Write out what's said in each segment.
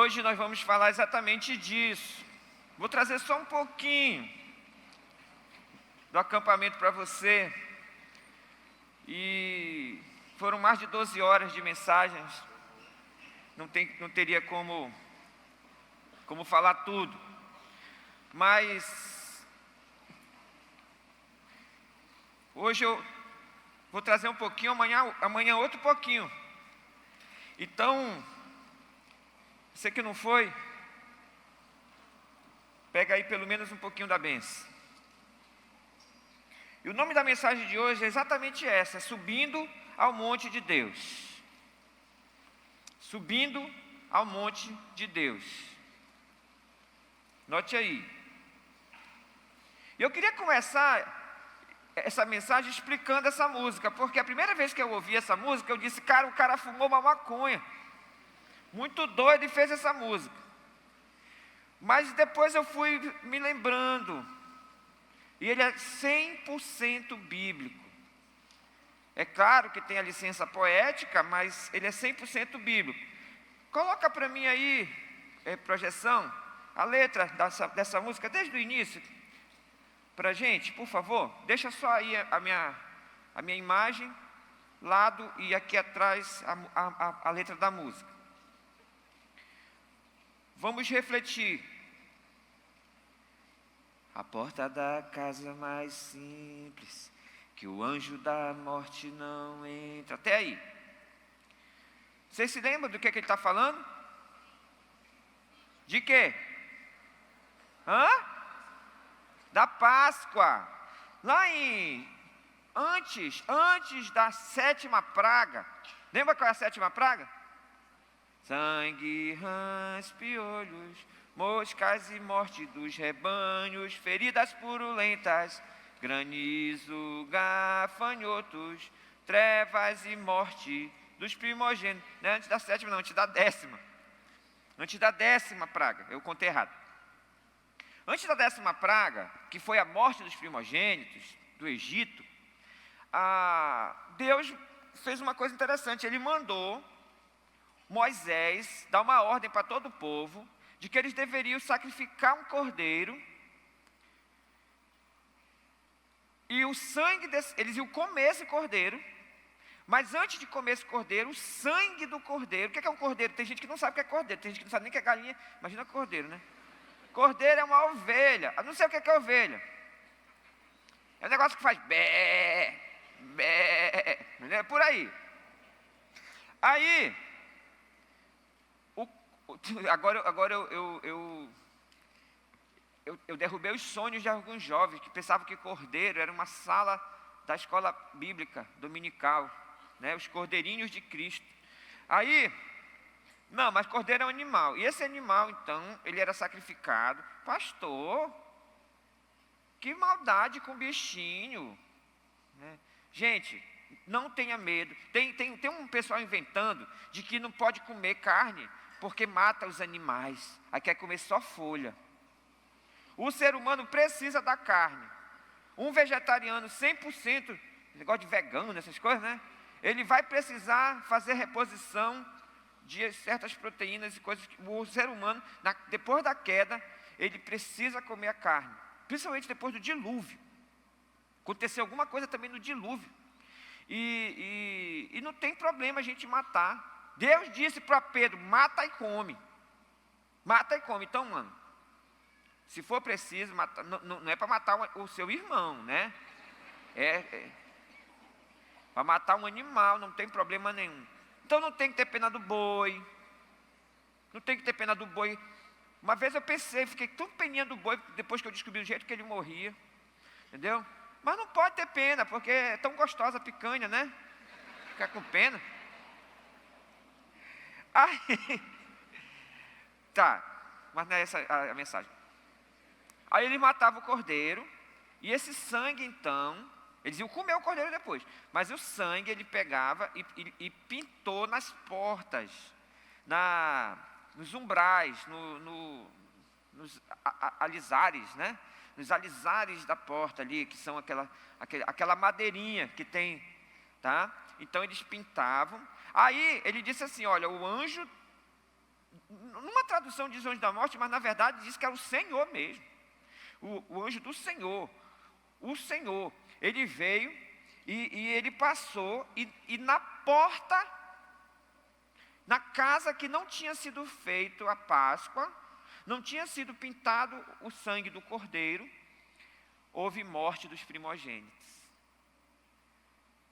hoje nós vamos falar exatamente disso. Vou trazer só um pouquinho do acampamento para você. E foram mais de 12 horas de mensagens. Não teria como falar tudo. Mas hoje eu vou trazer um pouquinho, amanhã outro pouquinho. Então, você que não foi, pega aí pelo menos um pouquinho da bênção. E o nome da mensagem de hoje é exatamente essa: subindo ao monte de Deus. Subindo ao monte de Deus. Note aí. Eu queria começar essa mensagem explicando essa música, porque a primeira vez que eu ouvi essa música, eu disse, cara, o cara fumou uma maconha. Muito doido e fez essa música. Mas depois eu fui me lembrando. E ele é 100% bíblico. É claro que tem a licença poética, mas ele é 100% bíblico. Coloca para mim aí, projeção, a letra dessa música desde o início. Para a gente, por favor. Deixa só aí a minha imagem, lado e aqui atrás a letra da música. Vamos refletir. A porta da casa mais simples, que o anjo da morte não entra. Até aí. Vocês se lembram do que ele está falando? De quê? Da Páscoa. Lá antes da 7ª praga. Lembra qual é a 7ª praga? Sangue, rãs, piolhos, moscas e morte dos rebanhos, feridas purulentas, granizo, gafanhotos, trevas e morte dos primogênitos. Não é antes da 7ª, não, antes da 10ª. Antes da 10ª praga, eu contei errado. Antes da 10ª praga, que foi a morte dos primogênitos do Egito, Deus fez uma coisa interessante. Ele mandou Moisés dar uma ordem para todo o povo, de que eles deveriam sacrificar um cordeiro, e o sangue eles iam comer esse cordeiro, mas antes de comer esse cordeiro, o sangue do cordeiro. O que é um cordeiro? Tem gente que não sabe o que é cordeiro, tem gente que não sabe nem o que é galinha, imagina cordeiro, né? Cordeiro é uma ovelha. Eu não sei o que é ovelha. É um negócio que faz bé, bé, é por aí. Aí, agora eu derrubei os sonhos de alguns jovens que pensavam que cordeiro era uma sala da escola bíblica dominical, né? Os cordeirinhos de Cristo. Aí, não, mas cordeiro é um animal. E esse animal, então, ele era sacrificado. Pastor, que maldade com bichinho, né? Gente, não tenha medo. Tem um pessoal inventando de que não pode comer carne porque mata os animais. Aí quer comer só folha. O ser humano precisa da carne. Um vegetariano 100%, negócio de vegano, essas coisas, né? Ele vai precisar fazer reposição de certas proteínas e coisas que o ser humano, depois da queda, ele precisa comer a carne. Principalmente depois do dilúvio. Aconteceu alguma coisa também no dilúvio. E não tem problema a gente matar. Deus disse para Pedro, mata e come. Mata e come. Então, mano, se for preciso, matar, não é para matar o seu irmão, né? Para matar um animal, não tem problema nenhum. Então não tem que ter pena do boi. Não tem que ter pena do boi. Uma vez eu pensei, fiquei tão peninha do boi, depois que eu descobri o jeito que ele morria. Entendeu? Mas não pode ter pena, porque é tão gostosa a picanha, né? Ficar com pena. Aí, tá, mas não é essa a mensagem. Aí ele matava o cordeiro, e esse sangue então, eles iam comer o cordeiro depois, mas o sangue ele pegava e pintou nas portas, nos umbrais, nos alizares, né? Nos alizares da porta ali, que são aquela madeirinha que tem, tá? Então eles pintavam. Aí ele disse assim, olha, o anjo, numa tradução diz anjo da morte, mas na verdade diz que era o Senhor mesmo. O anjo do Senhor. O Senhor. Ele veio e ele passou e na porta, na casa que não tinha sido feito a Páscoa, não tinha sido pintado o sangue do cordeiro, houve morte dos primogênitos.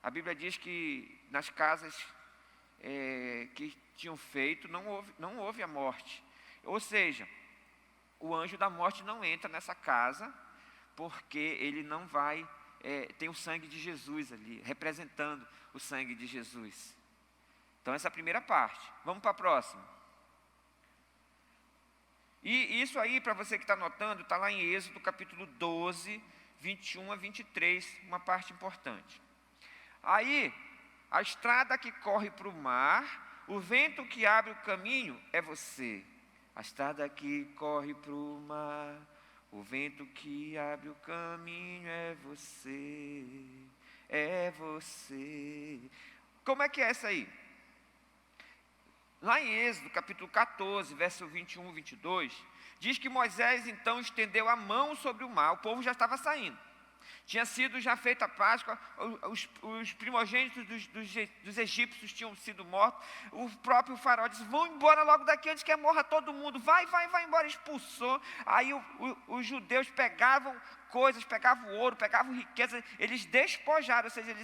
A Bíblia diz que nas casas que tinham feito, não houve a morte. Ou seja, o anjo da morte não entra nessa casa, porque ele não vai, tem o sangue de Jesus ali, representando o sangue de Jesus. Então essa é a primeira parte. Vamos para a próxima. E isso aí, para você que está anotando, está lá em Êxodo capítulo 12, 21 a 23, uma parte importante. Aí, a estrada que corre para o mar, o vento que abre o caminho é você. A estrada que corre para o mar, o vento que abre o caminho é você. É você. Como é que é essa aí? Lá em Êxodo, capítulo 14, verso 21 e 22, diz que Moisés então estendeu a mão sobre o mar, o povo já estava saindo. Tinha sido já feita a Páscoa, os primogênitos dos egípcios tinham sido mortos. O próprio faraó disse, vão embora logo daqui antes que morra todo mundo. Vai embora, expulsou. Aí os judeus pegavam coisas, pegavam ouro, pegavam riqueza, eles despojaram, ou seja,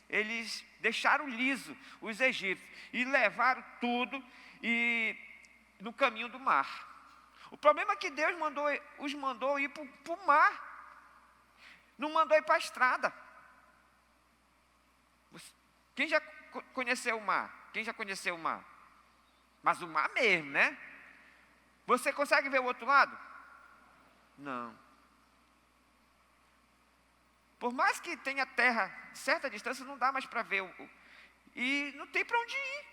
eles deixaram liso os egípcios e levaram tudo no caminho do mar. O problema é que Deus os mandou ir para o mar. Não mandou ir para a estrada. Quem já conheceu o mar? Quem já conheceu o mar? Mas o mar mesmo, né? Você consegue ver o outro lado? Não. Por mais que tenha terra de certa distância, não dá mais para ver. E não tem para onde ir.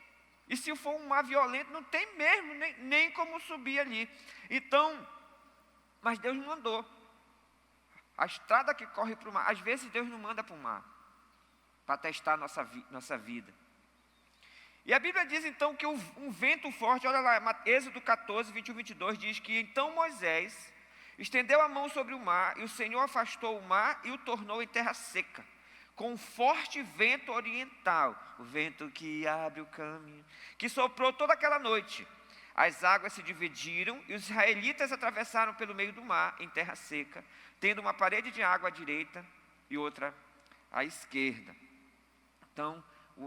E se for um mar violento, não tem mesmo nem como subir ali. Então, mas Deus mandou. A estrada que corre para o mar. Às vezes Deus não manda para o mar, para testar nossa vida. E a Bíblia diz então que um vento forte, olha lá, Êxodo 14, 21 e 22, diz que então Moisés estendeu a mão sobre o mar, e o Senhor afastou o mar e o tornou em terra seca, com um forte vento oriental, o vento que abre o caminho, que soprou toda aquela noite. As águas se dividiram e os israelitas atravessaram pelo meio do mar em terra seca, tendo uma parede de água à direita e outra à esquerda. Então,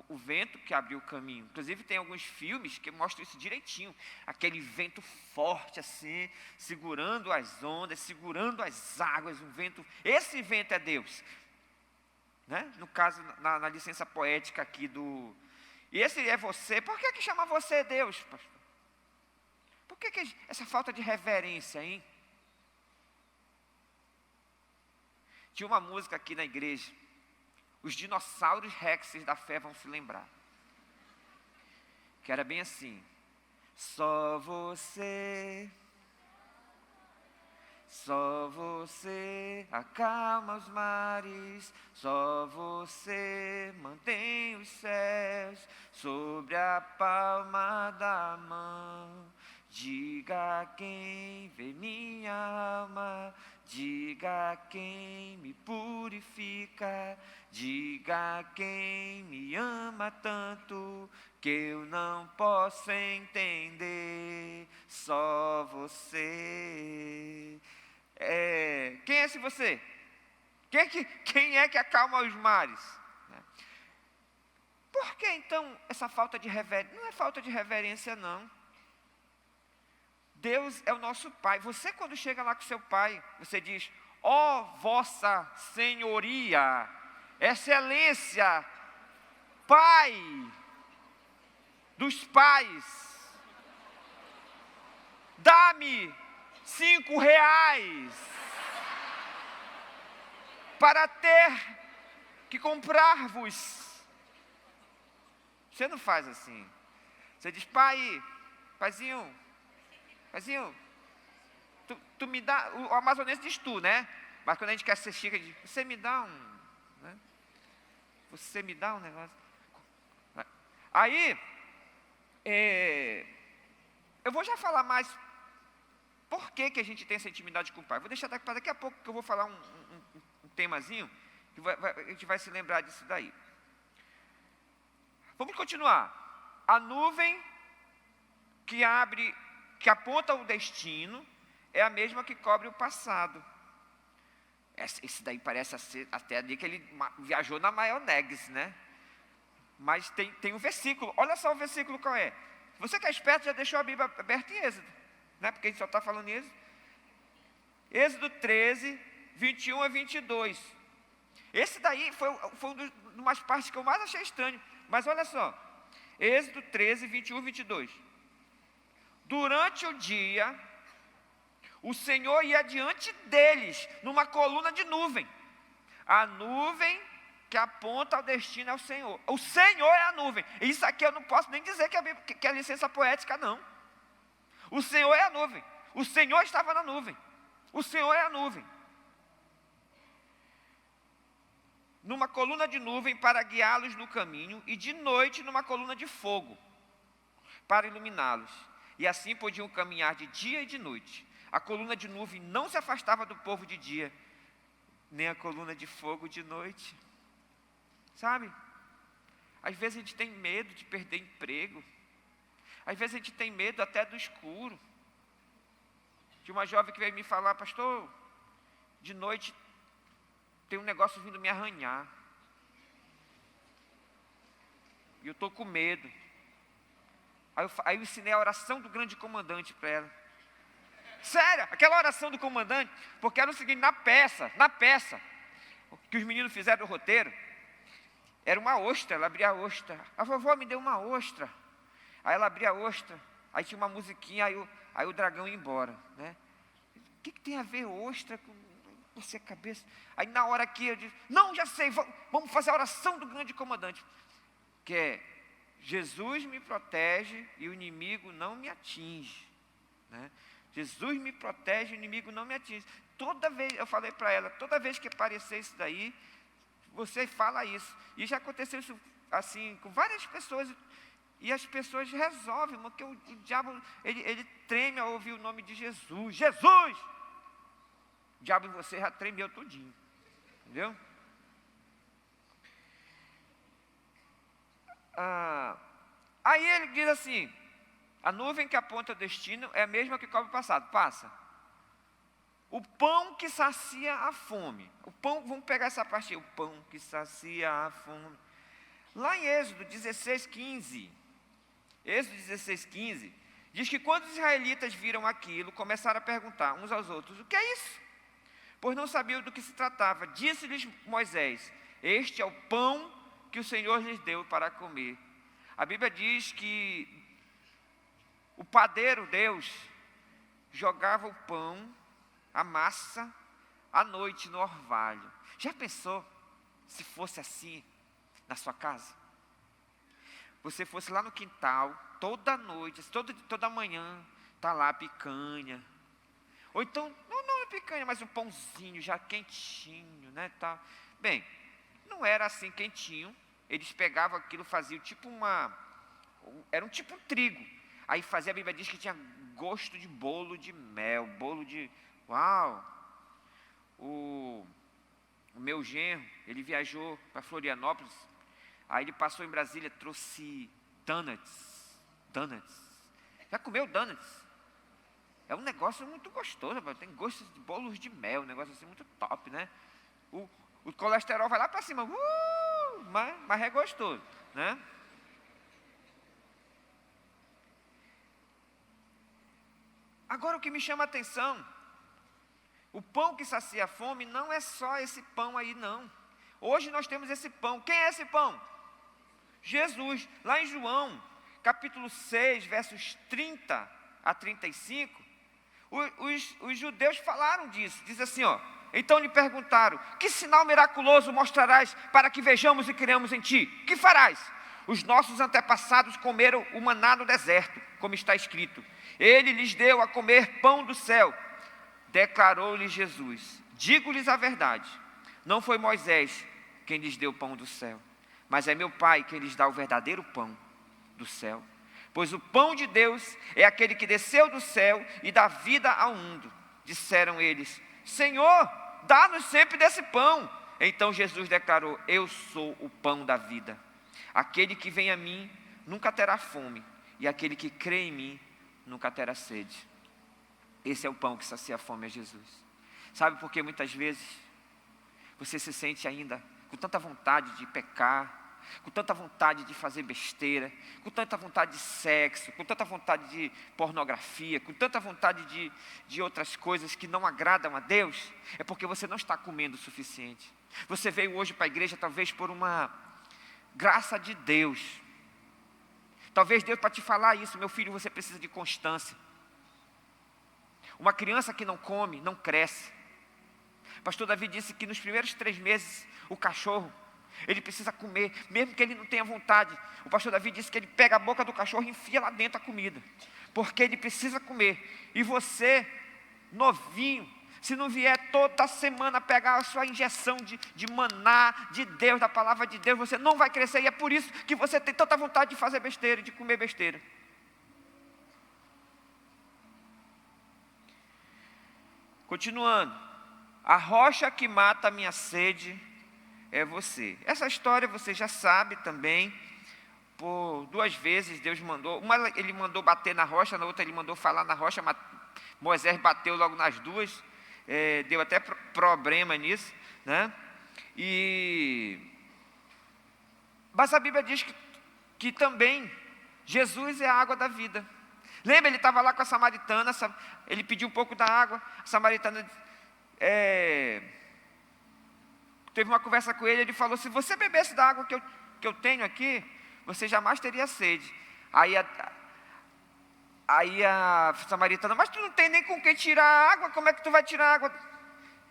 o vento que abriu o caminho. Inclusive tem alguns filmes que mostram isso direitinho. Aquele vento forte assim, segurando as ondas, segurando as águas, um vento. Esse vento é Deus. Né? No caso, na licença poética aqui do... Esse é você. Por que chama você Deus, pastor? Por que essa falta de reverência, hein? Tinha uma música aqui na igreja. Os dinossauros rexes da fé vão se lembrar. Que era bem assim. Só você acalma os mares, só você mantém os céus sobre a palma da mão. Diga a quem vê minha alma, diga a quem me purifica, diga a quem me ama tanto, que eu não posso entender, só você. Quem é esse você? Quem é que acalma os mares? Por que então essa falta de reverência? Não é falta de reverência não. Deus é o nosso Pai. Você quando chega lá com seu Pai, você diz, ó vossa senhoria, excelência, Pai dos pais, dá-me 5 reais para ter que comprar-vos. Você não faz assim. Você diz, paizinho, tu me dá, o amazonense diz tu, né? Mas quando a gente quer ser chique, diz, você me dá um, né? Você me dá um negócio. Aí, eu vou já falar mais por que a gente tem essa intimidade com o Pai. Vou deixar para daqui a pouco, que eu vou falar um temazinho, que a gente vai se lembrar disso daí. Vamos continuar. A nuvem que aponta o destino, é a mesma que cobre o passado. Esse daí parece até ali que ele viajou na maionese, né? Mas tem um versículo, olha só o versículo qual é. Se você que é esperto, já deixou a Bíblia aberta em Êxodo, né? Porque a gente só está falando em Êxodo. Êxodo 13, 21 a 22. Esse daí foi umas partes que eu mais achei estranho. Mas olha só, Êxodo 13, 21 e 22. Durante o dia, o Senhor ia diante deles, numa coluna de nuvem. A nuvem que aponta ao destino é o Senhor. O Senhor é a nuvem. Isso aqui eu não posso nem dizer que é licença poética, não. O Senhor é a nuvem. O Senhor estava na nuvem. O Senhor é a nuvem. Numa coluna de nuvem para guiá-los no caminho, e de noite numa coluna de fogo para iluminá-los. E assim podiam caminhar de dia e de noite. A coluna de nuvem não se afastava do povo de dia, nem a coluna de fogo de noite. Sabe? Às vezes a gente tem medo de perder emprego. Às vezes a gente tem medo até do escuro. Tinha uma jovem que veio me falar: pastor, de noite tem um negócio vindo me arranhar. E eu estou com medo. Aí eu ensinei a oração do grande comandante para ela. Sério, aquela oração do comandante, porque era o seguinte, na peça, que os meninos fizeram o roteiro, era uma ostra, ela abria a ostra. A vovó me deu uma ostra. Aí ela abria a ostra, aí tinha uma musiquinha, aí o dragão ia embora, né? O que tem a ver ostra com você cabeça? Aí na hora que eu disse, não, já sei, vamos fazer a oração do grande comandante, que é: Jesus me protege e o inimigo não me atinge, né? Jesus me protege e o inimigo não me atinge. Toda vez, eu falei para ela, toda vez que aparecer isso daí, você fala isso. E já aconteceu isso assim com várias pessoas, e as pessoas resolvem, porque o diabo, ele treme ao ouvir o nome de Jesus. Jesus! O diabo em você já tremeu tudinho, entendeu? Aí ele diz assim: a nuvem que aponta o destino é a mesma que cobre o passado. Passa. O pão que sacia a fome. O pão, vamos pegar essa parte aí. O pão que sacia a fome. Lá em Êxodo 16, 15. Êxodo 16, 15. Diz que quando os israelitas viram aquilo, começaram a perguntar uns aos outros: o que é isso? Pois não sabiam do que se tratava. Disse-lhes Moisés: este é o pão que o Senhor lhes deu para comer. A Bíblia diz que o padeiro, Deus, jogava o pão, a massa, à noite no orvalho. Já pensou se fosse assim na sua casa? Você fosse lá no quintal, toda noite, toda manhã, está lá a picanha. Ou então, não é picanha, mas um pãozinho já quentinho, né? Tá. Bem, não era assim quentinho. Eles pegavam aquilo, faziam tipo era um tipo trigo. Aí fazia, a Bíblia diz que tinha gosto de bolo de mel, bolo de... Uau! O meu genro, ele viajou para Florianópolis, aí ele passou em Brasília, trouxe donuts. Já comeu donuts? É um negócio muito gostoso, tem gosto de bolos de mel, um negócio assim muito top, né? O colesterol vai lá para cima, mas é gostoso, né? Agora o que me chama a atenção, o pão que sacia a fome não é só esse pão aí, não. Hoje nós temos esse pão. Quem é esse pão? Jesus. Lá em João, capítulo 6, versos 30 a 35, os judeus falaram disso. Diz assim, ó: então lhe perguntaram: que sinal miraculoso mostrarás para que vejamos e cremos em ti? Que farás? Os nossos antepassados comeram o maná no deserto, como está escrito: ele lhes deu a comer pão do céu. Declarou-lhes Jesus: digo-lhes a verdade, não foi Moisés quem lhes deu o pão do céu, mas é meu Pai quem lhes dá o verdadeiro pão do céu. pois o pão de Deus é aquele que desceu do céu e dá vida ao mundo. Disseram eles: Senhor, dá-nos sempre desse pão. Então Jesus declarou: eu sou o pão da vida. Aquele que vem a mim nunca terá fome, e aquele que crê em mim nunca terá sede. Esse é o pão que sacia a fome, é Jesus. Sabe por que muitas vezes você se sente ainda com tanta vontade de pecar, com tanta vontade de fazer besteira, com tanta vontade de sexo, com tanta vontade de pornografia, com tanta vontade de outras coisas que não agradam a Deus? É porque você não está comendo o suficiente. Você veio hoje para a igreja talvez por uma graça de Deus. Talvez Deus para te falar isso: meu filho, você precisa de constância. Uma criança que não come, não cresce. Pastor Davi disse que nos primeiros 3 meses, o cachorro, ele precisa comer, mesmo que ele não tenha vontade. O pastor Davi disse que ele pega a boca do cachorro e enfia lá dentro a comida, porque ele precisa comer. E você, novinho, se não vier toda semana pegar a sua injeção de maná, de Deus, da palavra de Deus, você não vai crescer. E é por isso que você tem tanta vontade de fazer besteira, de comer besteira. Continuando. A rocha que mata a minha sede é você. Essa história você já sabe também. Por 2 vezes Deus mandou. Uma ele mandou bater na rocha, na outra ele mandou falar na rocha. Moisés bateu logo nas duas. Deu até problema nisso, né? Mas a Bíblia diz que também Jesus é a água da vida. Lembra, ele estava lá com a samaritana, ele pediu um pouco da água, a samaritana teve uma conversa com ele, ele falou: se você bebesse da água que eu tenho aqui, você jamais teria sede. Aí a samaritana: mas tu não tem nem com que tirar a água, como é que tu vai tirar a água?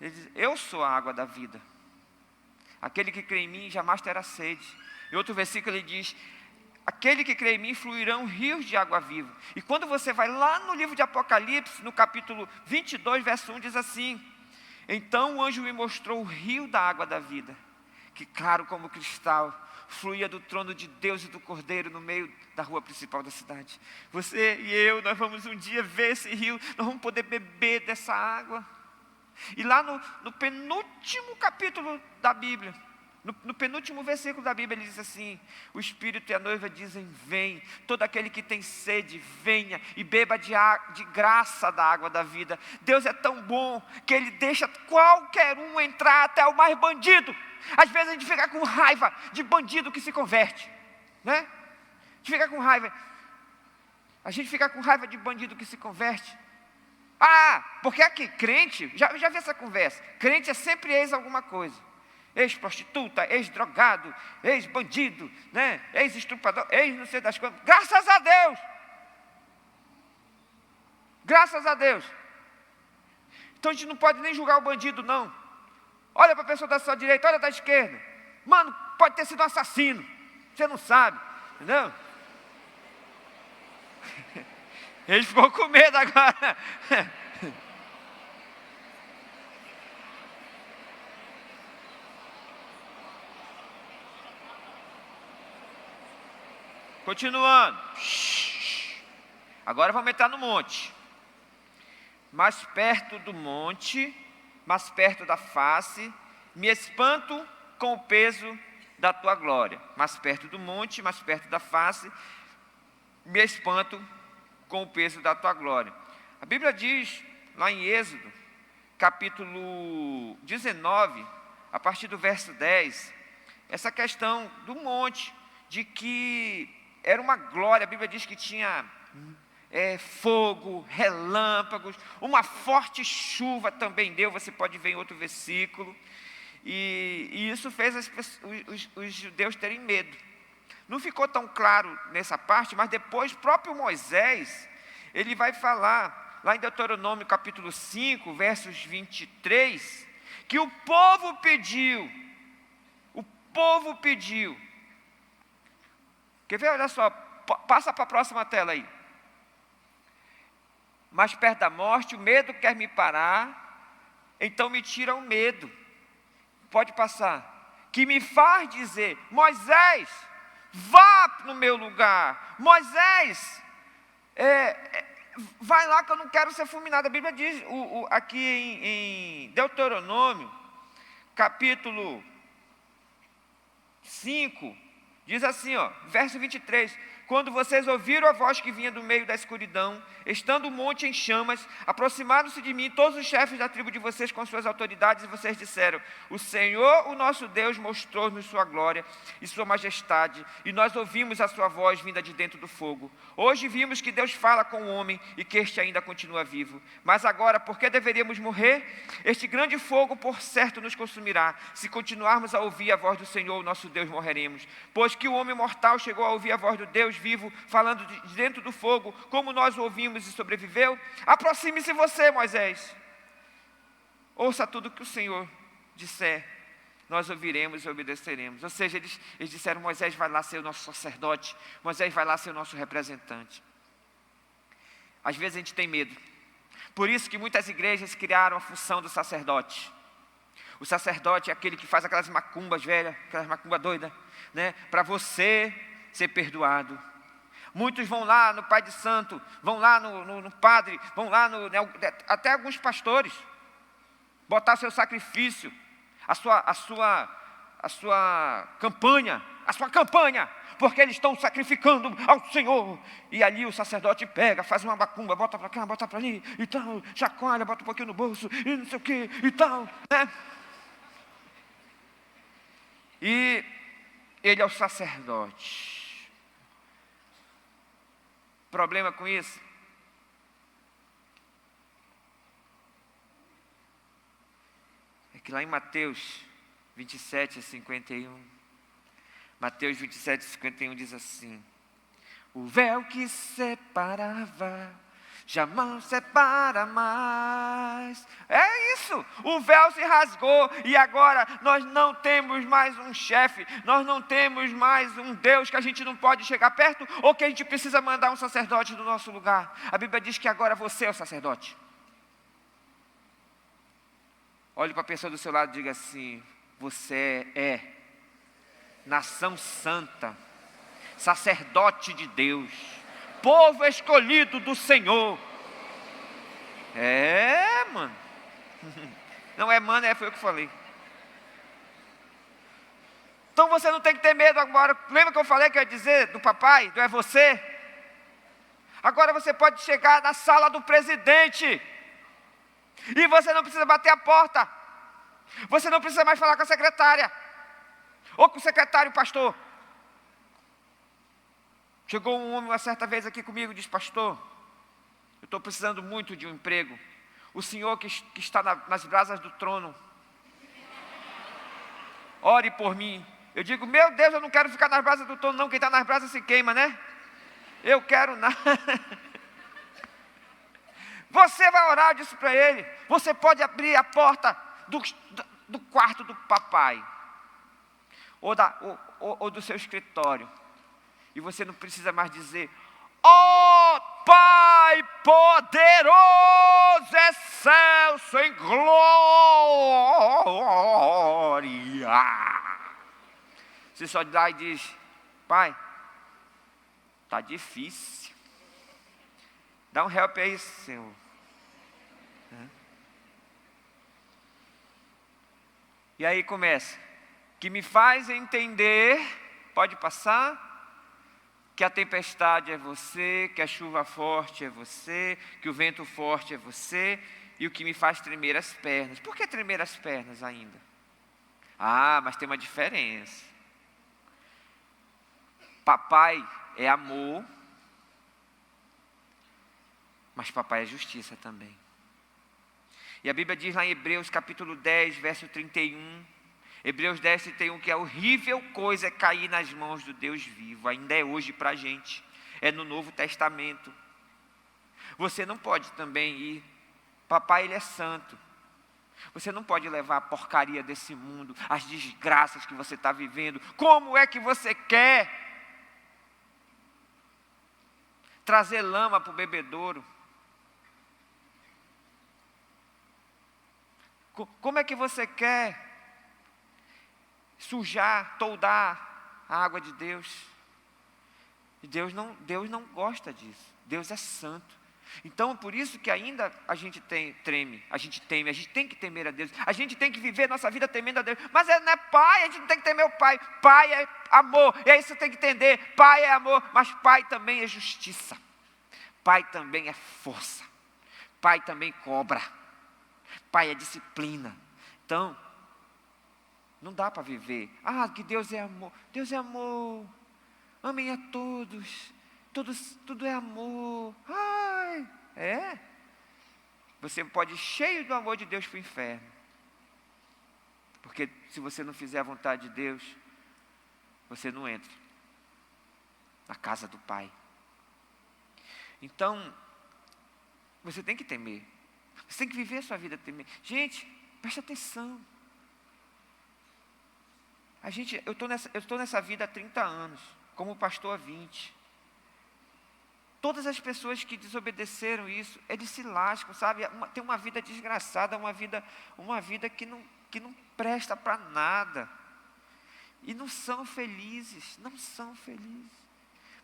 Ele diz: eu sou a água da vida. Aquele que crê em mim jamais terá sede. Em outro versículo ele diz: aquele que crê em mim fluirão rios de água viva. E quando você vai lá no livro de Apocalipse, no capítulo 22, verso 1, diz assim: então o anjo me mostrou o rio da água da vida, que claro como cristal, fluía do trono de Deus e do Cordeiro no meio da rua principal da cidade. Você e eu, nós vamos um dia ver esse rio, nós vamos poder beber dessa água. E lá no penúltimo capítulo da Bíblia, no penúltimo versículo da Bíblia, ele diz assim: o Espírito e a noiva dizem: vem. Todo aquele que tem sede, venha e beba de graça da água da vida. Deus é tão bom que Ele deixa qualquer um entrar, até o mais bandido. Às vezes a gente fica com raiva de bandido que se converte, né? A gente fica com raiva de bandido que se converte. Porque aqui, crente, já vi essa conversa, crente é sempre ex alguma coisa. Ex-prostituta, ex-drogado, ex-bandido, né? Ex-estuprador, ex-não sei das coisas. Graças a Deus! Graças a Deus! Então a gente não pode nem julgar o bandido, não. Olha para a pessoa da sua direita, olha da esquerda. Mano, pode ter sido um assassino. Você não sabe, entendeu? Ele ficou com medo agora. Continuando. Agora vamos entrar no monte. Mais perto do monte, mais perto da face, me espanto com o peso da tua glória. Mais perto do monte, mais perto da face, me espanto com o peso da tua glória. A Bíblia diz, lá em Êxodo, capítulo 19, a partir do verso 10, essa questão do monte, de que era uma glória. A Bíblia diz que tinha fogo, relâmpagos, uma forte chuva também deu, você pode ver em outro versículo, e isso fez os judeus terem medo. Não ficou tão claro nessa parte, mas depois próprio Moisés, ele vai falar, lá em Deuteronômio capítulo 5, versos 23, que o povo pediu, quer ver? Olha só, passa para a próxima tela aí. Mas perto da morte, o medo quer me parar, então me tira o medo. Pode passar. Que me faz dizer: Moisés, vá no meu lugar. Moisés, vai lá que eu não quero ser fulminado. A Bíblia diz aqui em Deuteronômio, capítulo 5, diz assim, verso 23: quando vocês ouviram a voz que vinha do meio da escuridão, estando o monte em chamas, aproximaram-se de mim todos os chefes da tribo de vocês com suas autoridades, e vocês disseram: o Senhor, o nosso Deus, mostrou-nos sua glória e sua majestade, e nós ouvimos a sua voz vinda de dentro do fogo. Hoje vimos que Deus fala com o homem e que este ainda continua vivo. Mas agora, por que deveríamos morrer? Este grande fogo, por certo, nos consumirá. Se continuarmos a ouvir a voz do Senhor, o nosso Deus, morreremos. Pois que o homem mortal chegou a ouvir a voz do Deus vivo, falando de dentro do fogo, como nós o ouvimos e sobreviveu. Aproxime-se você, Moisés. Ouça tudo que o Senhor disser, nós ouviremos e obedeceremos. Ou seja, eles disseram: Moisés vai lá ser o nosso sacerdote, Moisés vai lá ser o nosso representante. Às vezes a gente tem medo. Por isso que muitas igrejas criaram a função do sacerdote. O sacerdote é aquele que faz aquelas macumbas velhas, aquelas macumbas doidas, né? Para você ser perdoado. Muitos vão lá no Pai de Santo, vão lá no padre, vão lá até alguns pastores, botar seu sacrifício, a sua campanha, porque eles estão sacrificando ao Senhor. E ali o sacerdote pega, faz uma macumba, bota para cá, bota para ali, e tal, chacoalha, bota um pouquinho no bolso, e não sei o que, e tal, né? E ele é o sacerdote. Problema com isso? É que lá em Mateus 27, 51, Mateus 27, 51 diz assim: o véu que separava, jamais separa mais. É isso, o véu se rasgou e agora nós não temos mais um chefe, nós não temos mais um Deus que a gente não pode chegar perto, ou que a gente precisa mandar um sacerdote no nosso lugar. A Bíblia diz que agora você é o sacerdote. Olhe para a pessoa do seu lado e diga assim: você é nação santa, sacerdote de Deus, povo escolhido do Senhor. Mano. Não é mano, foi eu que falei. Então você não tem que ter medo agora. Lembra que eu falei que eu ia dizer do papai, do é você? Agora você pode chegar na sala do presidente e você não precisa bater a porta. Você não precisa mais falar com a secretária ou com o secretário pastor. Chegou um homem uma certa vez aqui comigo e disse: pastor, eu estou precisando muito de um emprego. O senhor que está nas brasas do trono, ore por mim. Eu digo: meu Deus, eu não quero ficar nas brasas do trono não, quem está nas brasas se queima, né? Eu quero nada. Você vai orar, eu disse para ele. Você pode abrir a porta do quarto do papai, ou do seu escritório, e você não precisa mais dizer: ó Pai poderoso, excelso em glória. Você só dá e diz: pai, está difícil, dá um help aí, Senhor. E aí começa: que me faz entender, pode passar, que a tempestade é você, que a chuva forte é você, que o vento forte é você, e o que me faz tremer as pernas. Por que tremer as pernas ainda? Ah, mas tem uma diferença. Papai é amor, mas papai é justiça também. E a Bíblia diz lá em Hebreus capítulo 10, verso 31, Hebreus 10, 31, que a horrível coisa é cair nas mãos do Deus vivo. Ainda é hoje para a gente, é no Novo Testamento. Você não pode também ir, papai ele é santo, você não pode levar a porcaria desse mundo, as desgraças que você está vivendo. Como é que você quer trazer lama para o bebedouro? Como é que você quer sujar, toldar a água de Deus? Deus não gosta disso. Deus é santo. Então, por isso que ainda a gente treme, a gente teme, a gente tem que temer a Deus, a gente tem que viver nossa vida temendo a Deus. Mas não é pai, a gente não tem que temer o pai. Pai é amor, e aí você tem que entender, pai é amor, mas pai também é justiça. Pai também é força. Pai também cobra. Pai é disciplina. Então, não dá para viver. Que Deus é amor. Deus é amor. Amem a todos. Tudo é amor. Você pode ir cheio do amor de Deus para o inferno. Porque se você não fizer a vontade de Deus, você não entra na casa do Pai. Então, você tem que temer. Você tem que viver a sua vida temer. Gente, preste atenção. Eu estou nessa vida há 30 anos, como pastor há 20. Todas as pessoas que desobedeceram isso, eles se lascam, sabe? Tem uma vida desgraçada, uma vida que não presta para nada. E não são felizes, não são felizes.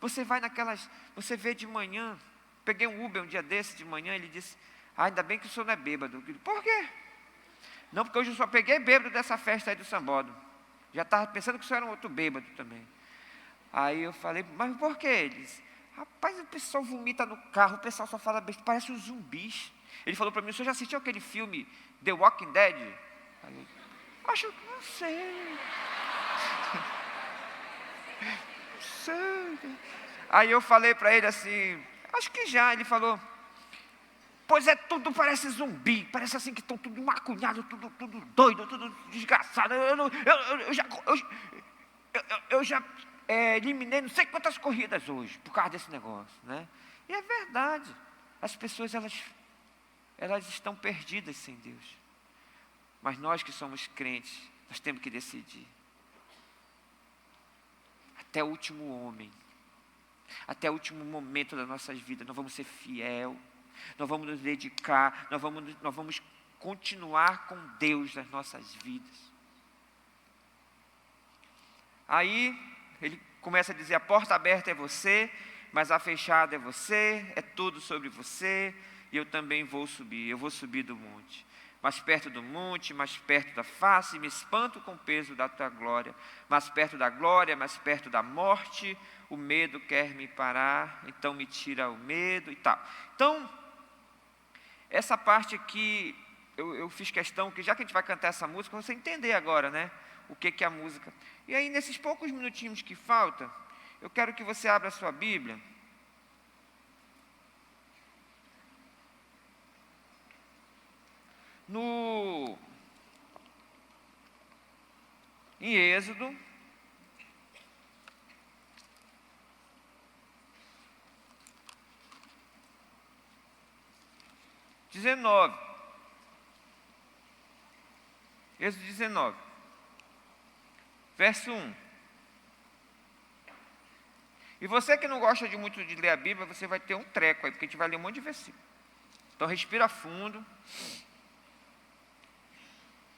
Você vê de manhã, peguei um Uber um dia desse de manhã, ele disse, ainda bem que o senhor não é bêbado. Eu disse, por quê? Não, porque hoje eu só peguei bêbado dessa festa aí do Sambódromo. Já estava pensando que o senhor era um outro bêbado também. Aí eu falei, mas por quê? Ele disse, rapaz, o pessoal vomita no carro, o pessoal só fala besteira, parece uns zumbis. Ele falou para mim, o senhor já assistiu aquele filme The Walking Dead? Aí eu, acho que não sei. Aí eu falei para ele assim, acho que já. Ele falou, pois tudo parece zumbi, parece assim que estão tudo macunhado, tudo doido, tudo desgraçado. Eu já eliminei não sei quantas corridas hoje, por causa desse negócio, né? E é verdade, as pessoas elas estão perdidas sem Deus. Mas nós que somos crentes, nós temos que decidir. Até o último homem, até o último momento das nossas vidas, nós vamos ser fiel, nós vamos nos dedicar, nós vamos continuar com Deus nas nossas vidas. Aí, ele começa a dizer, a porta aberta é você, mas a fechada é você, é tudo sobre você, e eu também vou subir, eu vou subir do monte. Mais perto do monte, mais perto da face, me espanto com o peso da tua glória. Mais perto da glória, mais perto da morte, o medo quer me parar, então me tira o medo e tal. Então, essa parte aqui, eu fiz questão, que já que a gente vai cantar essa música, você entender agora, né? O que é a música. E aí, nesses poucos minutinhos que faltam, eu quero que você abra a sua Bíblia. Em Êxodo, Êxodo 19, verso 1. E você que não gosta muito de ler a Bíblia, você vai ter um treco aí, porque a gente vai ler um monte de versículo. Então respira fundo.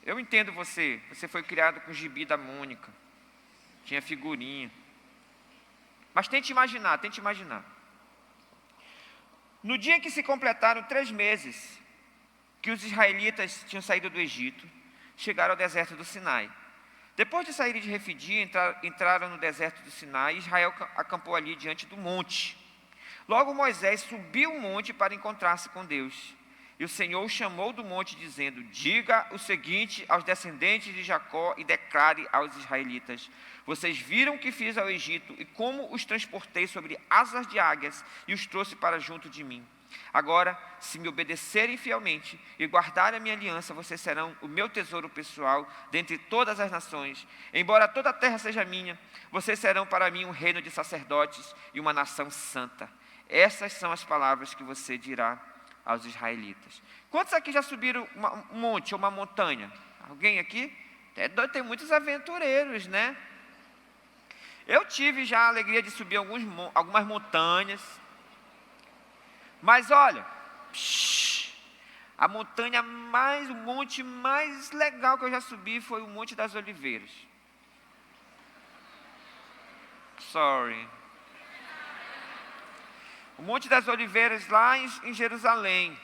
Eu entendo você foi criado com o gibi da Mônica, tinha figurinha. Mas tente imaginar. No dia que se completaram 3 meses, que os israelitas tinham saído do Egito, chegaram ao deserto do Sinai. Depois de saírem de Refidim, entraram no deserto do Sinai, e Israel acampou ali diante do monte. Logo Moisés subiu o monte para encontrar-se com Deus. E o Senhor o chamou do monte, dizendo, diga o seguinte aos descendentes de Jacó e declare aos israelitas, vocês viram o que fiz ao Egito e como os transportei sobre asas de águias e os trouxe para junto de mim. Agora, se me obedecerem fielmente e guardarem a minha aliança, vocês serão o meu tesouro pessoal dentre todas as nações. Embora toda a terra seja minha, vocês serão para mim um reino de sacerdotes e uma nação santa. Essas são as palavras que você dirá aos israelitas. Quantos aqui já subiram um monte ou uma montanha? Alguém aqui? Tem muitos aventureiros, né? Eu tive já a alegria de subir algumas montanhas. Mas olha, o monte mais legal que eu já subi foi o Monte das Oliveiras. Sorry. O Monte das Oliveiras, lá em Jerusalém.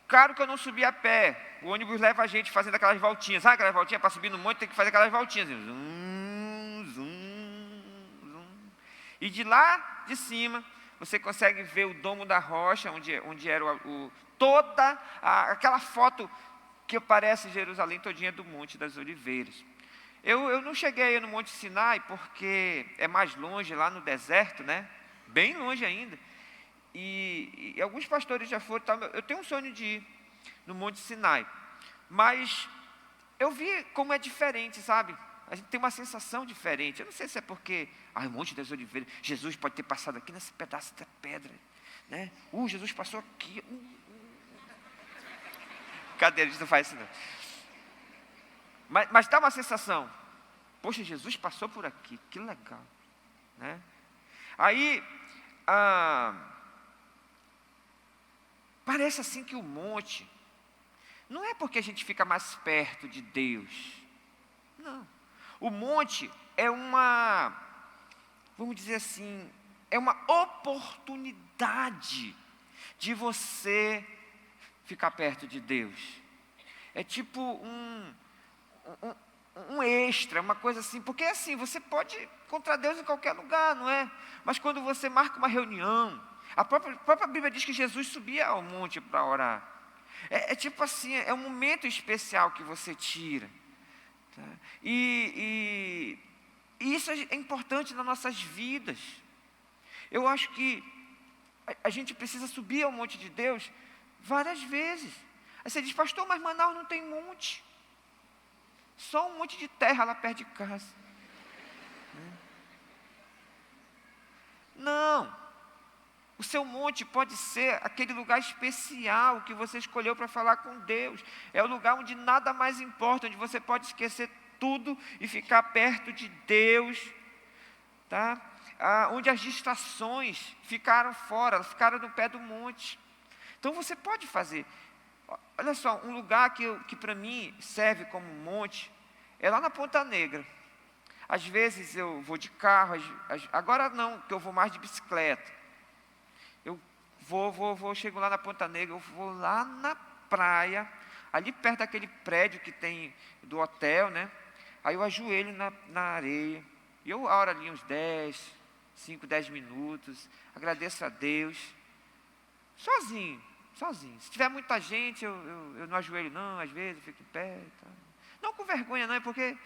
Claro que eu não subi a pé. O ônibus leva a gente fazendo aquelas voltinhas. Sabe aquelas voltinhas? Para subir no monte tem que fazer aquelas voltinhas. Zum, zum, zum. E de lá de cima, você consegue ver o Domo da Rocha, onde era toda aquela foto que aparece em Jerusalém todinha do Monte das Oliveiras. Eu não cheguei no Monte Sinai porque é mais longe, lá no deserto, né? Bem longe ainda. E alguns pastores já foram. Eu tenho um sonho de ir no Monte Sinai. Mas eu vi como é diferente, sabe? A gente tem uma sensação diferente. Eu não sei se é porque, o Monte das Oliveiras, Jesus pode ter passado aqui nesse pedaço da pedra, né? Jesus passou aqui. Cadê? A gente não faz isso não. Mas dá uma sensação. Poxa, Jesus passou por aqui, que legal, né? Aí, parece assim que o monte, não é porque a gente fica mais perto de Deus, não. O monte é vamos dizer assim, é uma oportunidade de você ficar perto de Deus. É tipo um extra, uma coisa assim, porque assim, você pode encontrar Deus em qualquer lugar, não é? Mas quando você marca uma reunião, a própria Bíblia diz que Jesus subia ao monte para orar. É tipo assim, é um momento especial que você tira. Tá? E isso é importante nas nossas vidas. Eu acho que a gente precisa subir ao monte de Deus várias vezes. Aí você diz, pastor, mas Manaus não tem monte. Só um monte de terra lá perto de casa. Não. O seu monte pode ser aquele lugar especial que você escolheu para falar com Deus. É o lugar onde nada mais importa, onde você pode esquecer tudo e ficar perto de Deus, tá? Onde as distrações ficaram fora, ficaram no pé do monte. Então você pode fazer. Olha só, um lugar que para mim serve como monte é lá na Ponta Negra. Às vezes eu vou de carro, agora não, que eu vou mais de bicicleta. Eu chego lá na Ponta Negra, eu vou lá na praia, ali perto daquele prédio que tem do hotel, né? Aí eu ajoelho na areia, e eu oro ali uns 5, 10 minutos, agradeço a Deus, sozinho. Se tiver muita gente, eu não ajoelho não, às vezes eu fico em pé. Tá. Não com vergonha não, é porque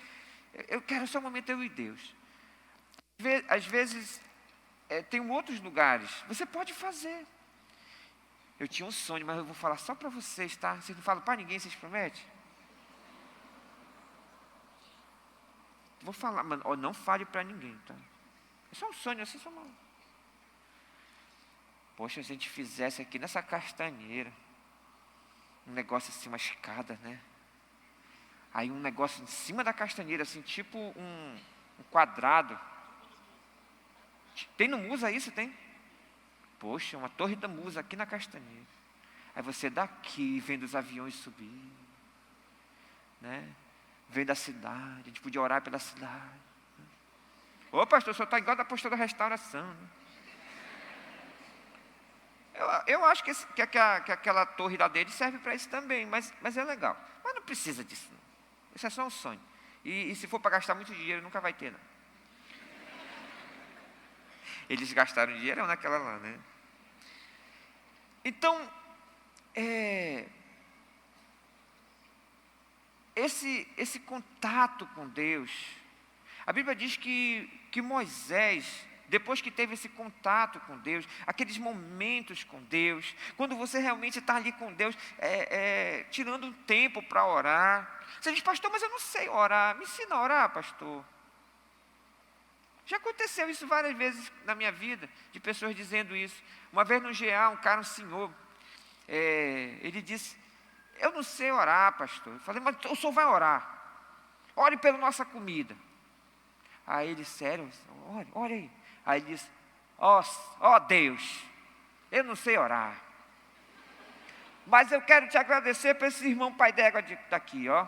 eu quero só um momento eu e Deus. Às vezes, tem outros lugares, você pode fazer. Eu tinha um sonho, mas eu vou falar só para vocês, tá? Vocês não falam para ninguém, vocês prometem? Vou falar, mano, não fale para ninguém, tá? É só um sonho, assim, só uma... Poxa, se a gente fizesse aqui nessa castanheira, um negócio assim, uma escada, né? Aí um negócio em cima da castanheira, assim, tipo um quadrado. Tem no Musa isso, tem? Poxa, uma torre da Musa aqui na castanheira. Aí você daqui, vendo os aviões subir, né? Vendo a cidade, a gente podia orar pela cidade. Ô pastor, o senhor está igual da postura da restauração, né? Eu acho que aquela torre lá dele serve para isso também, mas é legal. Mas não precisa disso, não. Isso é só um sonho. E se for para gastar muito dinheiro, nunca vai ter, não. Eles gastaram dinheiro naquela lá, né? Então, esse contato com Deus, a Bíblia diz que Moisés, depois que teve esse contato com Deus, aqueles momentos com Deus, quando você realmente está ali com Deus, tirando um tempo para orar. Você diz, pastor, mas eu não sei orar. Me ensina a orar, pastor. Já aconteceu isso várias vezes na minha vida, de pessoas dizendo isso. Uma vez no GA, um senhor, ele disse, eu não sei orar, pastor. Eu falei, mas o senhor vai orar. Ore pela nossa comida. Aí ele, sério? Ore aí. Aí ele disse, ó Deus, eu não sei orar. Mas eu quero te agradecer por esse irmão pai d'égua daqui, ó.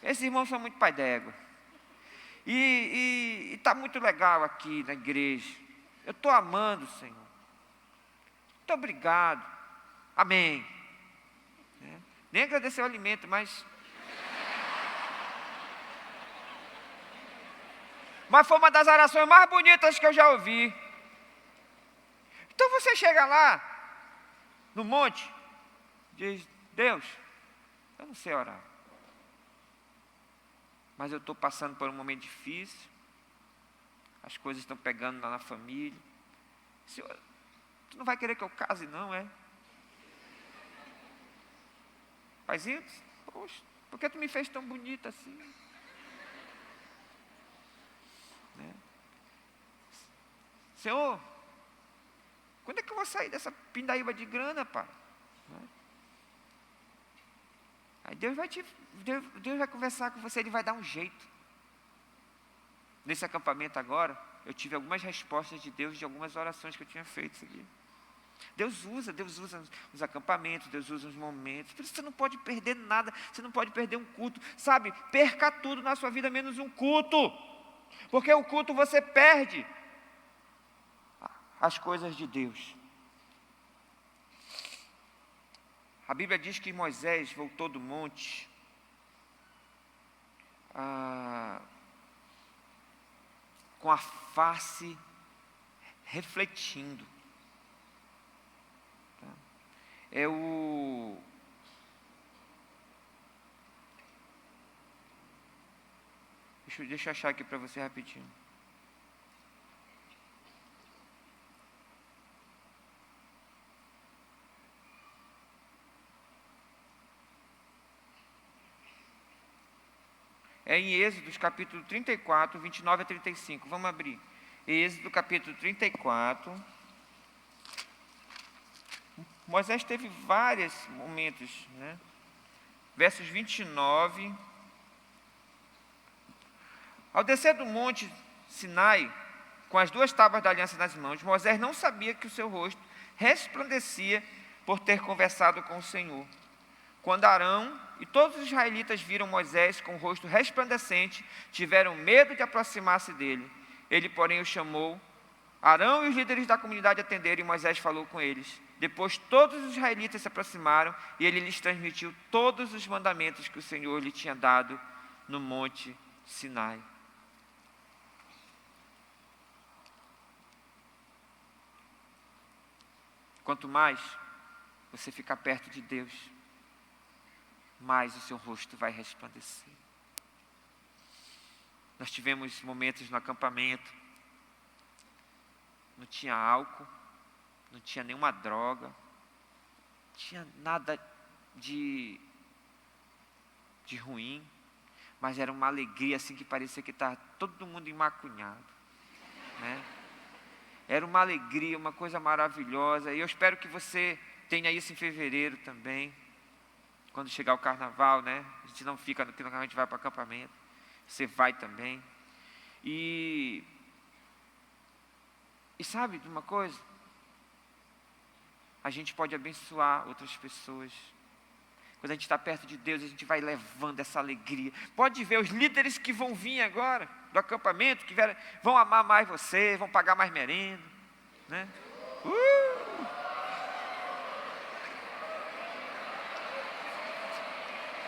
Esses irmãos são muito pai d'égua. E está muito legal aqui na igreja. Eu estou amando, Senhor. Muito obrigado. Amém. Nem agradecer o alimento, mas foi uma das orações mais bonitas que eu já ouvi. Então você chega lá, no monte, diz: Deus, eu não sei orar, mas eu estou passando por um momento difícil, as coisas estão pegando lá na família. Senhor, tu não vai querer que eu case não, é? Paizinho, poxa, por que tu me fez tão bonita assim? Senhor, quando é que eu vou sair dessa pindaíba de grana, pai? Aí Deus vai conversar com você, Ele vai dar um jeito. Nesse acampamento agora, eu tive algumas respostas de Deus de algumas orações que eu tinha feito esse dia. Deus usa os acampamentos, Deus usa os momentos. Por isso você não pode perder nada, você não pode perder um culto. Sabe, perca tudo na sua vida menos um culto. Porque o culto você perde as coisas de Deus. A Bíblia diz que Moisés voltou do monte com a face refletindo. Deixa eu achar aqui para você rapidinho. É em Êxodo, capítulo 34, 29 a 35. Vamos abrir. Êxodo, capítulo 34. Moisés teve vários momentos, né? Versos 29. Ao descer do monte Sinai, com as 2 tábuas da aliança nas mãos, Moisés não sabia que o seu rosto resplandecia por ter conversado com o Senhor. Quando Arão e todos os israelitas viram Moisés com o rosto resplandecente, tiveram medo de aproximar-se dele. Ele, porém, o chamou. Arão e os líderes da comunidade atenderam e Moisés falou com eles. Depois todos os israelitas se aproximaram e ele lhes transmitiu todos os mandamentos que o Senhor lhe tinha dado no monte Sinai. Quanto mais você ficar perto de Deus, mais o seu rosto vai resplandecer. Nós tivemos momentos no acampamento, não tinha álcool, não tinha nenhuma droga, não tinha nada de ruim, mas era uma alegria assim que parecia que estava todo mundo emacunhado, né? Era uma alegria, uma coisa maravilhosa, e eu espero que você tenha isso em fevereiro também, quando chegar o carnaval, né? A gente não fica no carnaval, a gente vai para o acampamento, você vai também, e sabe de uma coisa? A gente pode abençoar outras pessoas. Quando a gente está perto de Deus, a gente vai levando essa alegria. Pode ver os líderes que vão vir agora do acampamento, que vão amar mais você, vão pagar mais merenda, né?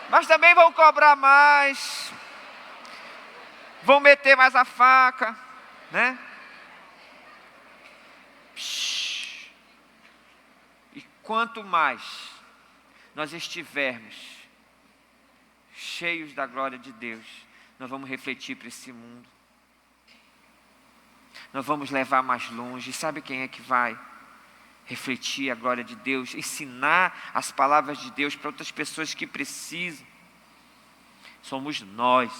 Mas também vão cobrar mais, vão meter mais a faca, né? E quanto mais nós estivermos cheios da glória de Deus, nós vamos refletir para esse mundo. Nós vamos levar mais longe. Sabe quem é que vai refletir a glória de Deus? Ensinar as palavras de Deus para outras pessoas que precisam. Somos nós.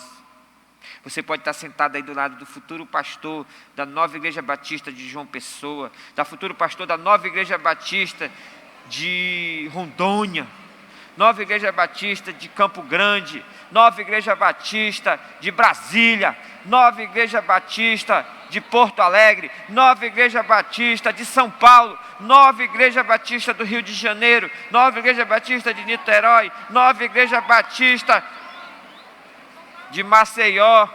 Você pode estar sentado aí do lado do futuro pastor da Nova Igreja Batista de João Pessoa, da futuro pastor da Nova Igreja Batista de Rondônia, Nova Igreja Batista de Campo Grande, Nova Igreja Batista de Brasília, Nova Igreja Batista de Porto Alegre, Nova Igreja Batista de São Paulo, Nova Igreja Batista do Rio de Janeiro, Nova Igreja Batista de Niterói, Nova Igreja Batista de Maceió,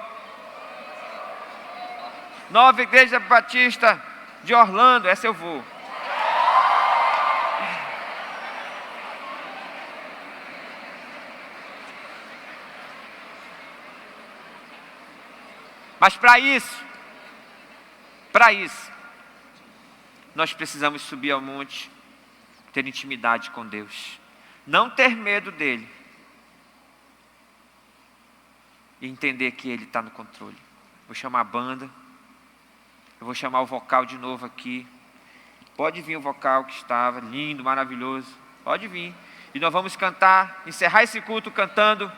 Nova Igreja Batista de Orlando, essa eu vou. Mas para isso, nós precisamos subir ao monte, ter intimidade com Deus, não ter medo dele e entender que ele está no controle. Vou chamar a banda, eu vou chamar o vocal de novo aqui. Pode vir o vocal que estava lindo, maravilhoso, pode vir. E nós vamos cantar, encerrar esse culto cantando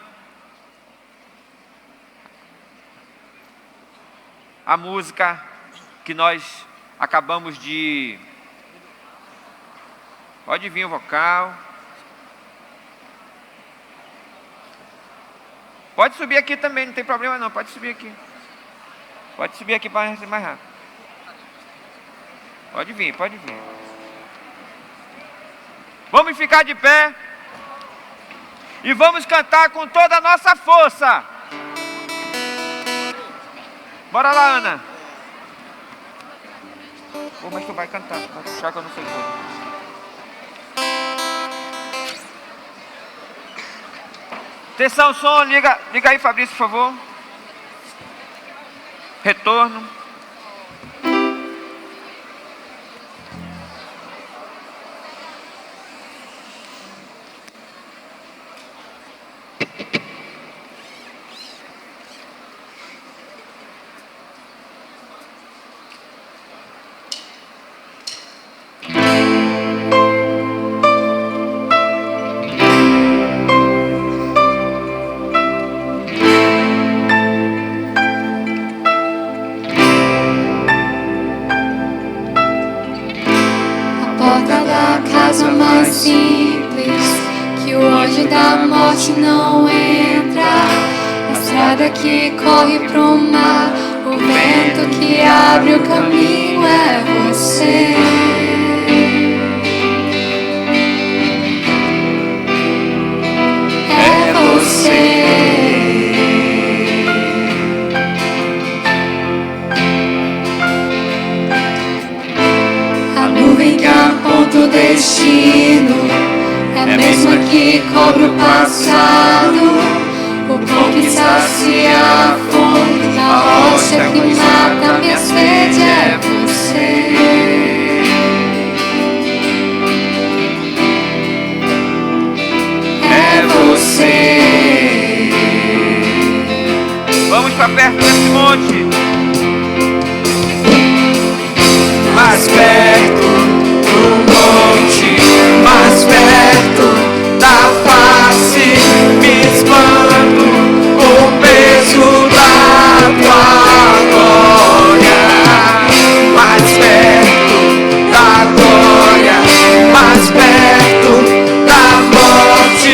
a música que nós acabamos de... Pode vir o vocal. Pode subir aqui também, não tem problema não, pode subir aqui. Pode subir aqui para ser mais rápido. Pode vir, pode vir. Vamos ficar de pé e vamos cantar com toda a nossa força. Bora lá, Ana. Pô, mas tu vai cantar, vai puxar que eu não sei tudo. Atenção, som, liga aí, Fabrício, por favor. Retorno. Não entra, a estrada que corre pro mar, o vento que abre o caminho é você. É você. A nuvem que aponta o destino é a mesma que cobre o passado, o pão que sacia a fome, a rocha que mata minha sede é você. É você. Vamos para perto desse monte. Mais perto do monte, mais perto da face, me expando o peso da tua glória. Mais perto da glória, mais perto da morte,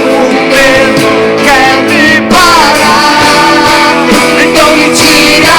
o medo quer me parar. Então me tira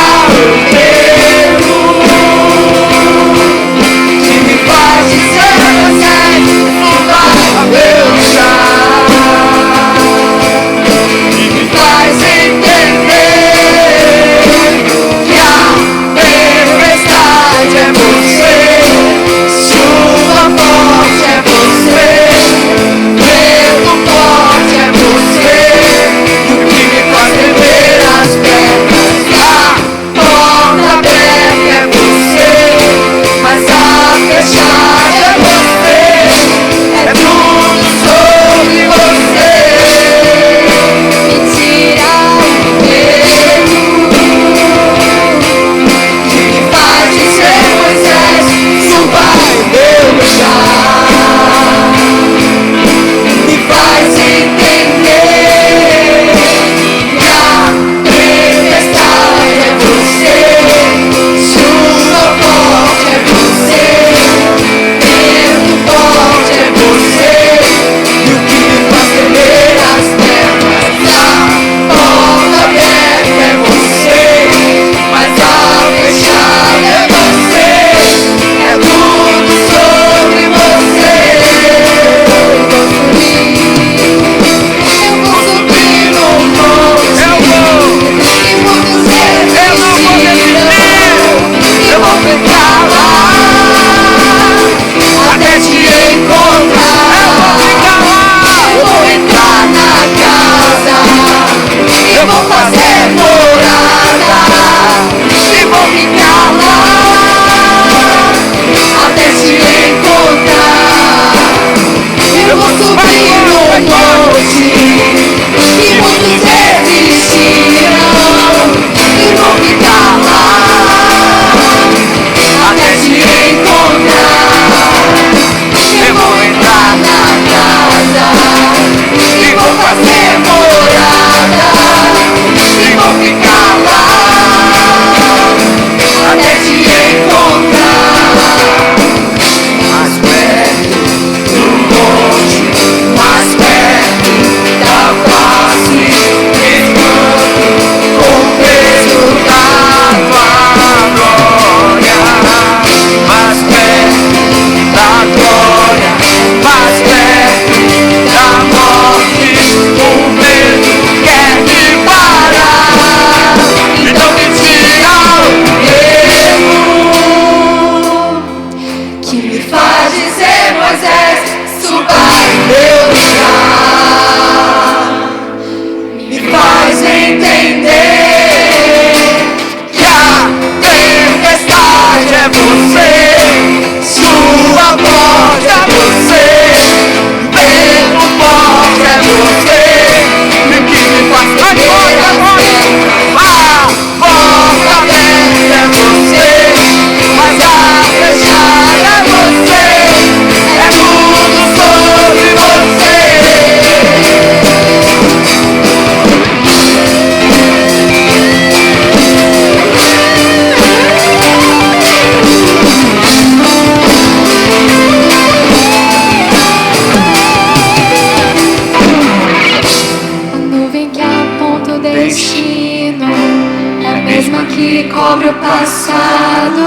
cobre o passado,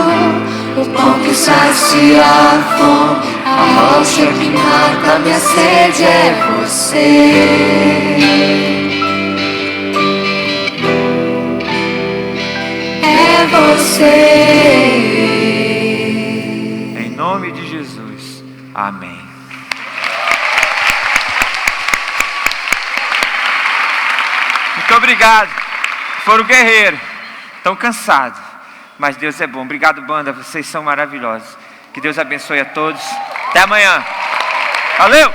o pão que sacia a fome, a rocha que mata minha sede é você. É você. Em nome de Jesus. Amém. Muito obrigado. Foram guerreiros. Estão cansados. Mas Deus é bom. Obrigado, banda. Vocês são maravilhosos. Que Deus abençoe a todos. Até amanhã. Valeu!